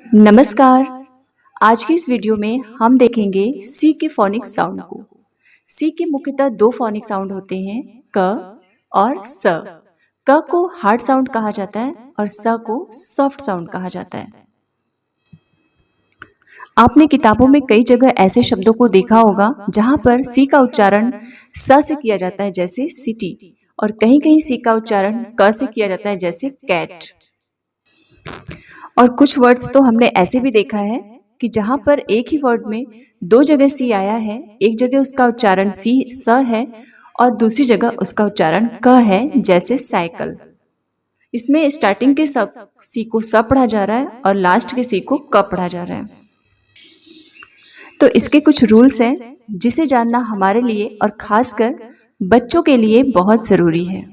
नमस्कार। आज की इस वीडियो में हम देखेंगे सी के फोनिक साउंड को। सी के मुख्यतः दो फोनिक साउंड होते हैं, क और स। क को हार्ड साउंड कहा जाता है और स को सॉफ्ट साउंड कहा जाता है। आपने किताबों में कई जगह ऐसे शब्दों को देखा होगा जहां पर सी का उच्चारण स से किया जाता है जैसे सिटी, और कहीं कहीं सी का उच्चारण क से किया जाता है जैसे कैट। और कुछ वर्ड्स तो हमने ऐसे भी देखा है कि जहां पर एक ही वर्ड में दो जगह सी आया है, एक जगह उसका उच्चारण सी स है और दूसरी जगह उसका उच्चारण क है, जैसे साइकिल। इसमें स्टार्टिंग के सी को स पढ़ा जा रहा है और लास्ट के सी को क पढ़ा जा रहा है। तो इसके कुछ रूल्स हैं जिसे जानना हमारे लिए और खासकर बच्चों के लिए बहुत ज़रूरी है,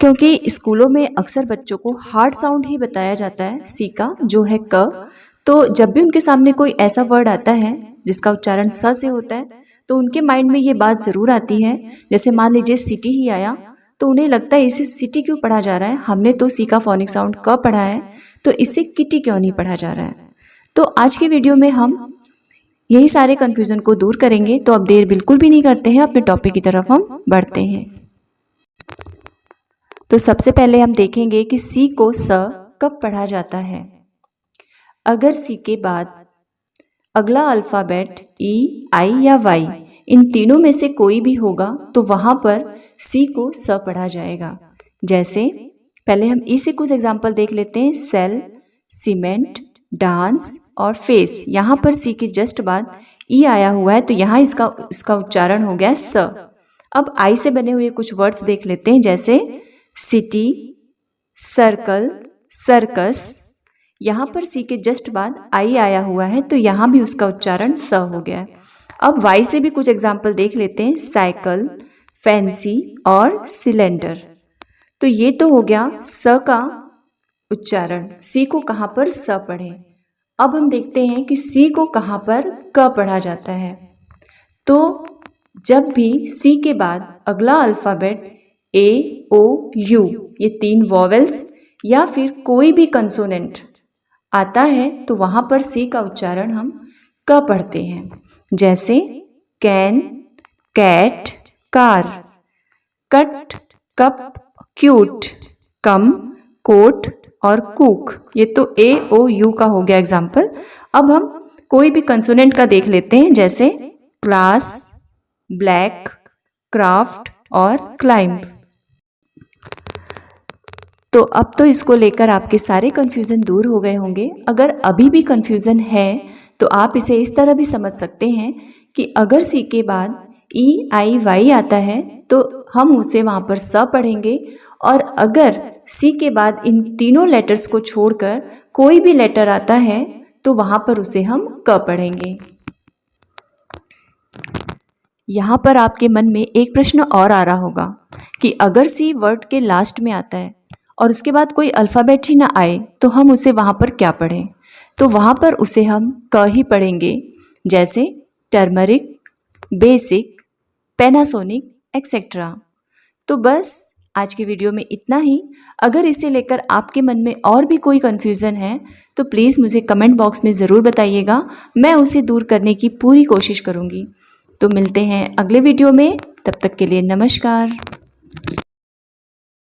क्योंकि स्कूलों में अक्सर बच्चों को हार्ड साउंड ही बताया जाता है सी का, जो है क। तो जब भी उनके सामने कोई ऐसा वर्ड आता है जिसका उच्चारण स से होता है तो उनके माइंड में ये बात ज़रूर आती है। जैसे मान लीजिए सिटी ही आया तो उन्हें लगता है इसे सिटी क्यों पढ़ा जा रहा है, हमने तो सी का फोनिक साउंड क पढ़ा है, तो इसे किटी क्यों नहीं पढ़ा जा रहा है। तो आज की वीडियो में हम यही सारे कन्फ्यूज़न को दूर करेंगे। तो अब देर बिल्कुल भी नहीं करते हैं, अपने टॉपिक की तरफ हम बढ़ते हैं। तो सबसे पहले हम देखेंगे कि सी को स कब पढ़ा जाता है। अगर सी के बाद अगला अल्फ़ाबेट ई, आई या वाई, इन तीनों में से कोई भी होगा तो वहाँ पर सी को स पढ़ा जाएगा। जैसे पहले हम ई से कुछ एग्जाम्पल देख लेते हैं। सेल, सीमेंट, डांस और फेस। यहाँ पर सी के जस्ट बाद ई आया हुआ है तो यहाँ इसका उच्चारण हो गया स। अब आई से बने हुए कुछ वर्ड्स देख लेते हैं, जैसे सिटी, सर्कल, सर्कस। यहाँ पर सी के जस्ट बाद आई आया हुआ है तो यहाँ भी उसका उच्चारण स हो गया है। अब वाई से भी कुछ एग्जाम्पल देख लेते हैं। साइकिल, फैंसी और सिलेंडर। तो ये तो हो गया स का उच्चारण। सी को कहाँ पर स पढ़ें। अब हम देखते हैं कि सी को कहाँ पर क पढ़ा जाता है। तो जब भी सी के बाद अगला अल्फ़ाबेट ए, ओ, यू, ये तीन वॉवेल्स या फिर कोई भी कंसोनेंट आता है तो वहाँ पर सी का उच्चारण हम क पढ़ते हैं। जैसे can, cat, car, cut, cup, cute, come, coat और कुक। ये तो ए, ओ, यू का हो गया एग्जाम्पल। अब हम कोई भी कंसोनेंट का देख लेते हैं, जैसे क्लास, ब्लैक, क्राफ्ट और क्लाइंब। तो अब तो इसको लेकर आपके सारे कन्फ्यूज़न दूर हो गए होंगे। अगर अभी भी कन्फ्यूज़न है तो आप इसे इस तरह भी समझ सकते हैं कि अगर सी के बाद ई, आई, वाई आता है तो हम उसे वहाँ पर स पढ़ेंगे, और अगर सी के बाद इन तीनों लेटर्स को छोड़कर कोई भी लेटर आता है तो वहाँ पर उसे हम क पढ़ेंगे। यहाँ पर आपके मन में एक प्रश्न और आ रहा होगा कि अगर सी वर्ड के लास्ट में आता है और उसके बाद कोई अल्फ़ाबेट ही ना आए तो हम उसे वहाँ पर क्या पढ़ें। तो वहाँ पर उसे हम क ही पढ़ेंगे, जैसे टर्मरिक, बेसिक, पैनासोनिक एक्सेट्रा। तो बस आज की वीडियो में इतना ही। अगर इसे लेकर आपके मन में और भी कोई कन्फ्यूज़न है तो प्लीज़ मुझे कमेंट बॉक्स में ज़रूर बताइएगा, मैं उसे दूर करने की पूरी कोशिश करूँगी। तो मिलते हैं अगले वीडियो में, तब तक के लिए नमस्कार।